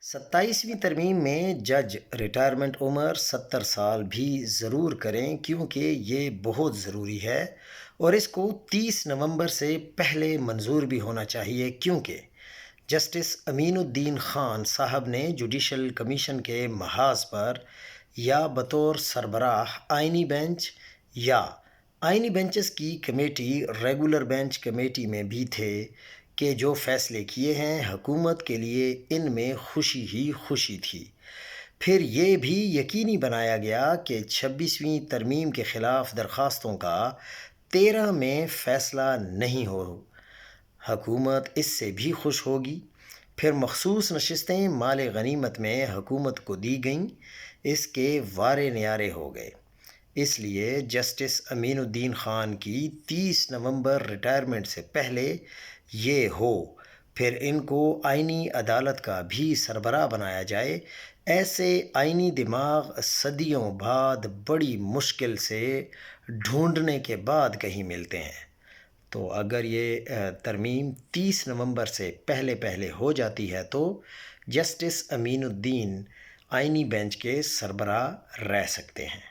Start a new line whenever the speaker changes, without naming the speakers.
27ویں ترمیم میں جج ریٹائرمنٹ عمر 70 سال بھی ضرور کریں کیونکہ یہ بہت ضروری ہے اور اس کو 30 نومبر سے پہلے منظور بھی ہونا چاہیے کیونکہ جسٹس امین الدین خان صاحب نے جوڈیشل کمیشن کے محاذ پر یا بطور سربراہ آئینی بینچ یا آئینی بینچز کی کمیٹی ریگولر بینچ کمیٹی میں بھی تھے کہ جو فیصلے کیے ہیں حکومت کے لیے ان میں خوشی ہی خوشی تھی۔ پھر یہ بھی یقینی بنایا گیا کہ 26ویں ترمیم کے خلاف درخواستوں کا 13 میں فیصلہ نہیں ہو۔ حکومت اس سے بھی خوش ہوگی۔ پھر مخصوص نشستیں مال غنیمت میں حکومت کو دی گئیں، اس کے وارے نیارے ہو گئے۔ اس لیے جسٹس امین الدین خان کی 30 نومبر ریٹائرمنٹ سے پہلے یہ ہو، پھر ان کو آئینی عدالت کا بھی سربراہ بنایا جائے۔ ایسے آئینی دماغ صدیوں بعد بڑی مشکل سے ڈھونڈنے کے بعد کہیں ملتے ہیں۔ تو اگر یہ ترمیم 30 نومبر سے پہلے ہو جاتی ہے تو جسٹس امین الدین آئینی بینچ کے سربراہ رہ سکتے ہیں۔